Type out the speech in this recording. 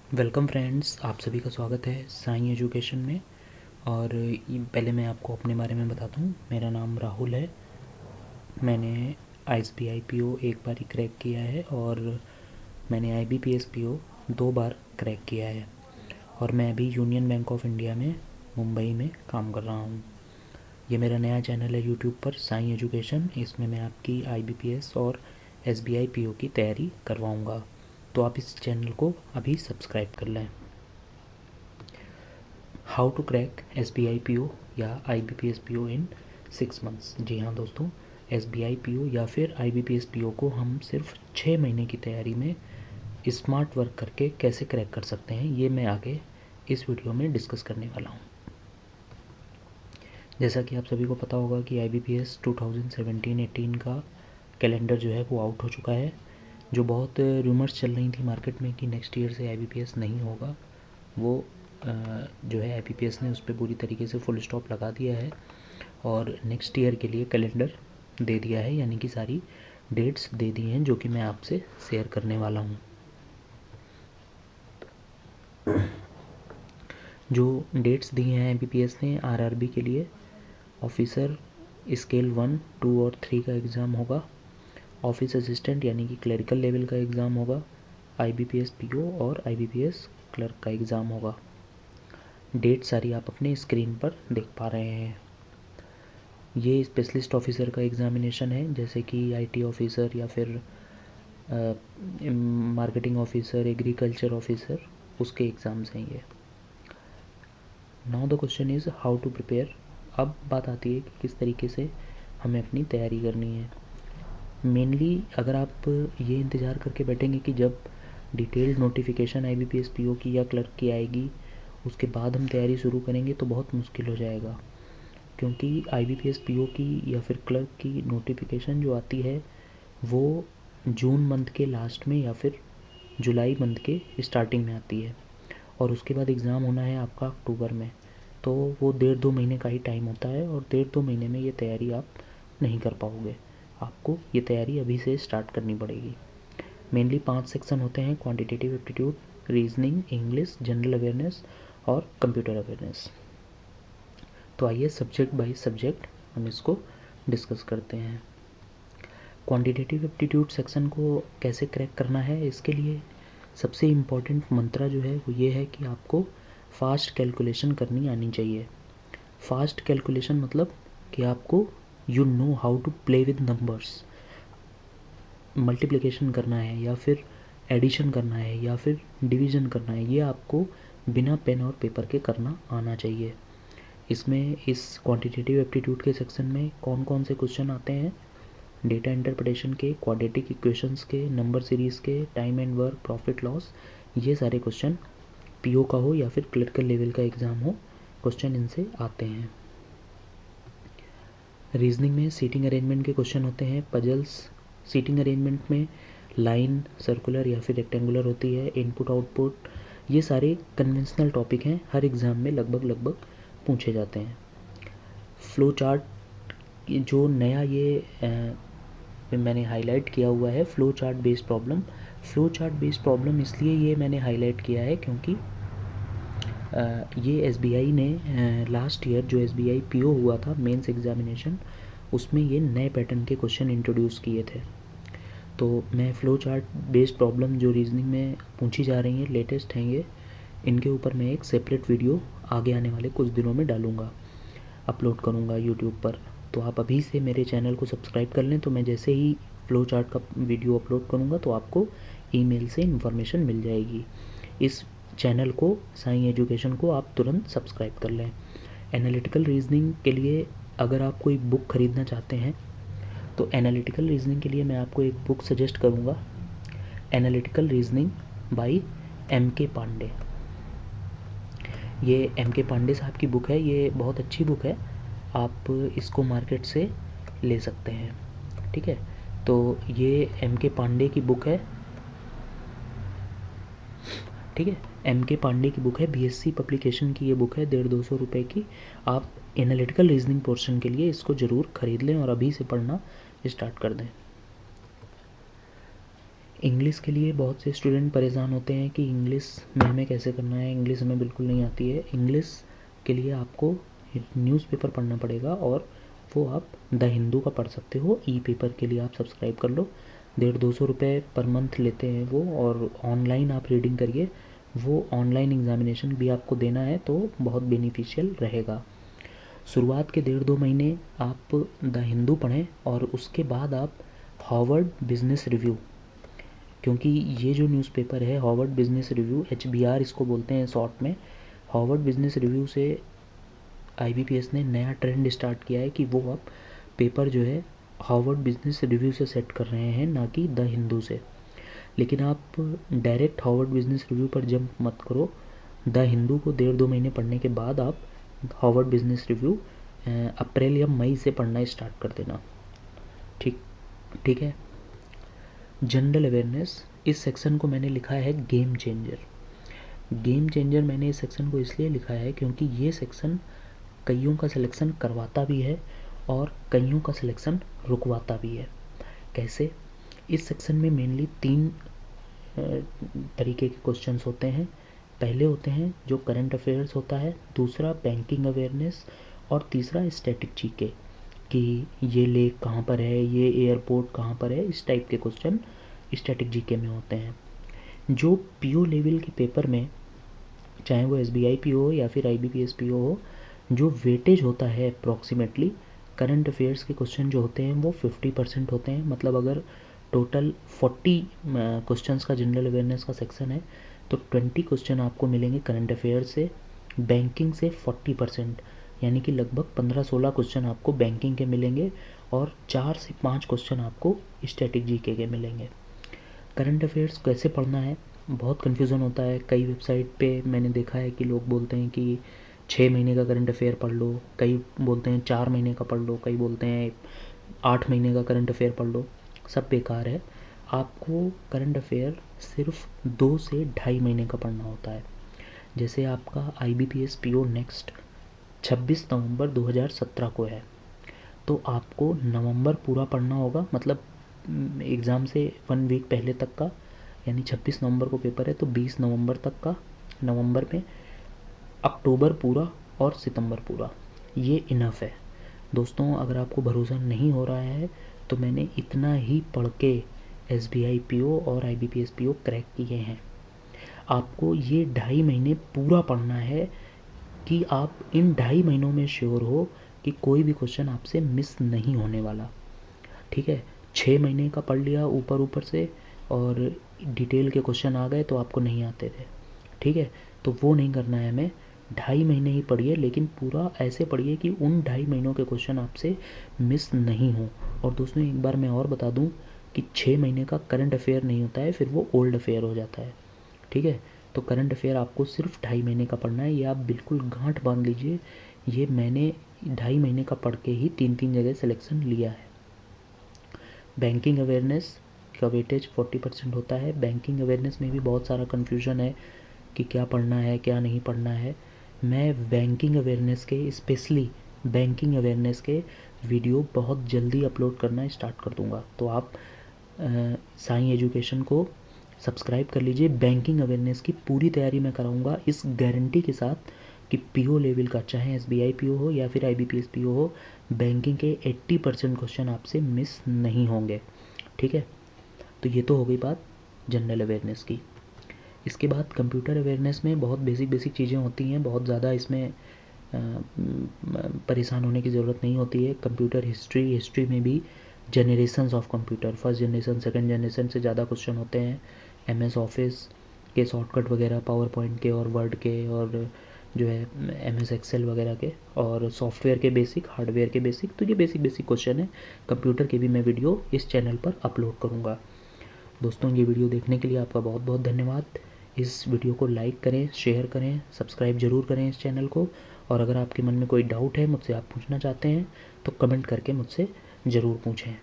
Welcome friends, आप सभी का स्वागत है साईं एजुकेशन में। और पहले मैं आपको अपने बारे में बताता हूँ। मेरा नाम राहुल है। मैंने ISBI PO एक बार ही क्रैक किया है और मैंने IBPS PO 2 बार क्रैक किया है। और मैं अभी यूनियन बैंक ऑफ इंडिया में मुंबई में काम कर रहा हूँ। ये मेरा नया चैनल है यूट्यूब पर, साईं एजुकेशन। इसमें मैं आपकी IBPS और SBI PO की तैयारी करवाऊँगा, तो आप इस चैनल को अभी सब्सक्राइब कर लें। How to crack SBI PO या IBPS PO इन 6 मंथ्स। जी हाँ दोस्तों, SBI PO या फिर IBPS PO को हम सिर्फ 6 महीने की तैयारी में स्मार्ट वर्क करके कैसे क्रैक कर सकते हैं, ये मैं आगे इस वीडियो में डिस्कस करने वाला हूँ। जैसा कि आप सभी को पता होगा कि IBPS 2017-18 का कैलेंडर जो है वो आउट हो चुका है। जो बहुत रूमर्स चल रही थी मार्केट में कि नेक्स्ट ईयर से IBPS नहीं होगा, वो जो है IBPS ने उस पर पूरी तरीके से फुल स्टॉप लगा दिया है और नेक्स्ट ईयर के लिए कैलेंडर दे दिया है, यानी कि सारी डेट्स दे दी हैं, जो कि मैं आपसे शेयर करने वाला हूँ। जो डेट्स दी हैं IBPS ने RRB के लिए, ऑफिसर स्केल 1, 2 और 3 का एग्ज़ाम होगा। ऑफिस असिस्टेंट यानी कि क्लरिकल लेवल का एग्ज़ाम होगा। IBPS PO और IBPS क्लर्क का एग्ज़ाम होगा। डेट सारी आप अपने स्क्रीन पर देख पा रहे हैं। ये स्पेशलिस्ट ऑफिसर का एग्ज़ामिनेशन है, जैसे कि IT ऑफिसर या फिर मार्केटिंग ऑफिसर, एग्रीकल्चर ऑफिसर, उसके एग्ज़ाम्स हैं ये। Now the question is how to prepare. अब बात आती है कि किस तरीके से हमें अपनी तैयारी करनी है। मेनली अगर आप ये इंतज़ार करके बैठेंगे कि जब डिटेल्ड नोटिफिकेशन IBPS PO की या क्लर्क की आएगी उसके बाद हम तैयारी शुरू करेंगे, तो बहुत मुश्किल हो जाएगा। क्योंकि IBPS PO की या फिर क्लर्क की नोटिफिकेशन जो आती है वो जून मंथ के लास्ट में या फिर जुलाई मंथ के स्टार्टिंग में आती है, और उसके बाद एग्ज़ाम होना है आपका अक्टूबर में। तो वो 1.5-2 महीने का ही टाइम होता है, और 1.5-2 महीने में ये तैयारी आप नहीं कर पाओगे। आपको ये तैयारी अभी से स्टार्ट करनी पड़ेगी। मेनली 5 सेक्शन होते हैं: quantitative aptitude, reasoning, English, general awareness और कंप्यूटर अवेयरनेस। तो आइए सब्जेक्ट बाय सब्जेक्ट हम इसको डिस्कस करते हैं। क्वांटिटेटिव एप्टीट्यूड सेक्शन को कैसे क्रैक करना है, इसके लिए सबसे इम्पॉर्टेंट मंत्रा जो है वो ये है कि आपको फास्ट कैलकुलेशन करनी आनी चाहिए। फास्ट कैलकुलेशन मतलब कि आपको you know how to play with numbers. Multiplication करना है या फिर एडिशन करना है या फिर डिवीज़न करना है, ये आपको बिना पेन और पेपर के करना आना चाहिए। इसमें इस क्वांटिटेटिव एप्टीट्यूड के सेक्शन में कौन कौन से क्वेश्चन आते हैं: डेटा इंटरप्रिटेशन के, क्वाड्रेटिक इक्वेशंस के, नंबर सीरीज़ के, time and work, profit loss, ये सारे क्वेश्चन PO का हो या फिर क्लर्कल लेवल का एग्ज़ाम हो, क्वेश्चन इनसे आते हैं। रीजनिंग में सीटिंग अरेंजमेंट के क्वेश्चन होते हैं, पजल्स। सीटिंग अरेंजमेंट में लाइन, सर्कुलर या फिर रेक्टेंगुलर होती है, इनपुट आउटपुट, ये सारे कन्वेंशनल टॉपिक हैं, हर एग्ज़ाम में लगभग पूछे जाते हैं। फ्लो चार्ट, जो नया ये मैंने हाईलाइट किया हुआ है, flow chart based problem. Flow chart based problem इसलिए ये मैंने हाईलाइट किया है क्योंकि ये SBI ने लास्ट ईयर जो SBI PO हुआ था मेंस एग्जामिनेशन, उसमें ये नए पैटर्न के क्वेश्चन इंट्रोड्यूस किए थे। तो मैं फ़्लो चार्ट बेस्ड प्रॉब्लम जो रीजनिंग में पूछी जा रही हैं, लेटेस्ट हैं ये, इनके ऊपर मैं एक सेपरेट वीडियो आगे आने वाले कुछ दिनों में डालूँगा, अपलोड करूँगा यूट्यूब पर। तो आप अभी से मेरे चैनल को सब्सक्राइब कर लें, तो मैं जैसे ही फ़्लो चार्ट का वीडियो अपलोड करूँगा तो आपको ईमेल से इन्फॉर्मेशन मिल जाएगी। इस चैनल को, साईं एजुकेशन को, आप तुरंत सब्सक्राइब कर लें। एनालिटिकल रीजनिंग के लिए अगर आप कोई बुक ख़रीदना चाहते हैं तो एनालिटिकल रीजनिंग के लिए मैं आपको एक बुक सजेस्ट करूँगा, analytical reasoning by MK Pandey. ये MK पांडे साहब की बुक है, ये बहुत अच्छी बुक है, आप इसको मार्केट से ले सकते हैं। ठीक है, तो ये MK पांडे की बुक है। ठीक है, MK पांडे की बुक है, BSc पब्लिकेशन की ये बुक है, 150-200 रुपये की। आप एनालिटिकल रीजनिंग पोर्शन के लिए इसको ज़रूर ख़रीद लें और अभी से पढ़ना स्टार्ट कर दें। इंग्लिश के लिए बहुत से स्टूडेंट परेशान होते हैं कि इंग्लिश में हमें कैसे करना है, इंग्लिश हमें बिल्कुल नहीं आती है। इंग्लिश के लिए आपको न्यूज़पेपर पढ़ना पड़ेगा और वो आप द हिंदू का पढ़ सकते हो। ई पेपर के लिए आप सब्सक्राइब कर लो, 150-200 रुपये पर मंथ लेते हैं वो, और ऑनलाइन आप रीडिंग करिए। वो ऑनलाइन एग्ज़ामिनेशन भी आपको देना है तो बहुत बेनिफिशियल रहेगा। शुरुआत के 1.5-2 महीने आप द हिंदू पढ़ें और उसके बाद आप हार्वर्ड बिजनेस रिव्यू, क्योंकि ये जो न्यूज़पेपर है हार्वर्ड बिजनेस रिव्यू, HBR इसको बोलते हैं शॉर्ट में, हार्वर्ड बिजनेस रिव्यू से IBPS ने नया ट्रेंड स्टार्ट किया है कि वो अब पेपर जो है हार्वर्ड बिजनेस रिव्यू से सेट कर रहे हैं, ना कि द हिंदू से। लेकिन आप डायरेक्ट हार्वर्ड बिजनेस रिव्यू पर जंप मत करो। द हिंदू को 1.5-2 महीने पढ़ने के बाद आप हार्वर्ड बिजनेस रिव्यू अप्रैल या मई से पढ़ना स्टार्ट कर देना। ठीक ठीक है। जनरल अवेयरनेस, इस सेक्शन को मैंने लिखा है गेम चेंजर। गेम चेंजर मैंने इस सेक्शन को इसलिए लिखा है क्योंकि ये सेक्शन कईयों का सिलेक्शन करवाता भी है और कईयों का सिलेक्शन रुकवाता भी है। कैसे? इस सेक्शन में मेनली 3 तरीके के क्वेश्चंस होते हैं। पहले होते हैं जो करंट अफेयर्स होता है, दूसरा बैंकिंग अवेयरनेस और तीसरा स्टैटिक जीके, कि ये लेक कहाँ पर है, ये एयरपोर्ट कहाँ पर है, इस टाइप के क्वेश्चन स्टैटिक जीके में होते हैं। जो PO लेवल के पेपर में, चाहे वो SBI PO हो या फिर IBPS PO हो, जो वेटेज होता है अप्रॉक्सीमेटली करंट अफेयर्स के क्वेश्चन जो होते हैं वो 50% होते हैं। मतलब अगर टोटल 40 क्वेश्चंस का जनरल अवेयरनेस का सेक्शन है तो 20 क्वेश्चन आपको मिलेंगे करंट अफेयर्स से, बैंकिंग से 40%, यानी कि लगभग 15-16 क्वेश्चन आपको बैंकिंग के मिलेंगे और 4 से 5 क्वेश्चन आपको स्टैटिक जीके के मिलेंगे। करंट अफेयर्स कैसे पढ़ना है, बहुत कन्फ्यूज़न होता है। कई वेबसाइट पे मैंने देखा है कि लोग बोलते हैं कि 6 महीने का करंट अफेयर पढ़ लो, कई बोलते हैं 4 महीने का पढ़ लो, कई बोलते हैं 8 महीने का करंट अफेयर पढ़ लो। सब बेकार है। आपको करंट अफेयर सिर्फ 2 से 2.5 महीने का पढ़ना होता है। जैसे आपका IBPS PO नेक्स्ट 26 नवंबर 2017 को है, तो आपको नवंबर पूरा पढ़ना होगा, मतलब एग्ज़ाम से 1 वीक पहले तक का, यानी 26 नवंबर को पेपर है तो 20 नवंबर तक का, नवंबर में अक्टूबर पूरा और सितंबर पूरा, ये इनफ है। दोस्तों अगर आपको भरोसा नहीं हो रहा है तो मैंने इतना ही पढ़ के SBI PO और IBPS PO क्रैक किए हैं। आपको ये 2.5 महीने पूरा पढ़ना है कि आप इन 2.5 महीनों में श्योर हो कि कोई भी क्वेश्चन आपसे मिस नहीं होने वाला। ठीक है, 6 महीने का पढ़ लिया ऊपर ऊपर से और डिटेल के क्वेश्चन आ गए तो आपको नहीं आते थे। ठीक है, तो वो नहीं करना है हमें। 2.5 महीने ही पढ़िए, लेकिन पूरा ऐसे पढ़िए कि उन 2.5 महीनों के क्वेश्चन आपसे मिस नहीं हो। और दोस्तों एक बार मैं और बता दूं कि 6 महीने का करंट अफेयर नहीं होता है, फिर वो ओल्ड अफेयर हो जाता है। ठीक है, तो करंट अफेयर आपको सिर्फ 2.5 महीने का पढ़ना है, ये आप बिल्कुल गांठ बांध लीजिए। ये मैंने 2.5 महीने का पढ़ के ही 3-3 जगह सिलेक्शन लिया है। बैंकिंग अवेयरनेस का वेटेज 40% होता है। बैंकिंग अवेयरनेस में भी बहुत सारा कन्फ्यूजन है कि क्या पढ़ना है क्या नहीं पढ़ना है। मैं बैंकिंग अवेयरनेस के, स्पेशली बैंकिंग अवेयरनेस के वीडियो बहुत जल्दी अपलोड करना स्टार्ट कर दूंगा, तो आप साईं एजुकेशन को सब्सक्राइब कर लीजिए। बैंकिंग अवेयरनेस की पूरी तैयारी मैं कराऊंगा इस गारंटी के साथ कि PO लेवल का, चाहे SBI PO हो या फिर IBPS PO हो, बैंकिंग के 80% क्वेश्चन आपसे मिस नहीं होंगे। ठीक है, तो ये तो हो गई बात जनरल अवेयरनेस की। इसके बाद कंप्यूटर अवेयरनेस में बहुत बेसिक बेसिक चीज़ें होती हैं, बहुत ज़्यादा इसमें परेशान होने की ज़रूरत नहीं होती है। कंप्यूटर हिस्ट्री में भी generations of computer, first generation second generation से ज़्यादा क्वेश्चन होते हैं। MS ऑफिस के शॉर्टकट वगैरह, पावर पॉइंट के और वर्ड के, और जो है MS एक्सेल वगैरह के, और सॉफ्टवेयर के बेसिक, हार्डवेयर के बेसिक, तो ये बेसिक बेसिक क्वेश्चन है। कंप्यूटर के भी मैं वीडियो इस चैनल पर अपलोड करूँगा। दोस्तों ये वीडियो देखने के लिए आपका बहुत बहुत धन्यवाद। इस वीडियो को लाइक करें, शेयर करें, सब्सक्राइब ज़रूर करें इस चैनल को। और अगर आपके मन में कोई डाउट है, मुझसे आप पूछना चाहते हैं तो कमेंट करके मुझसे ज़रूर पूछें।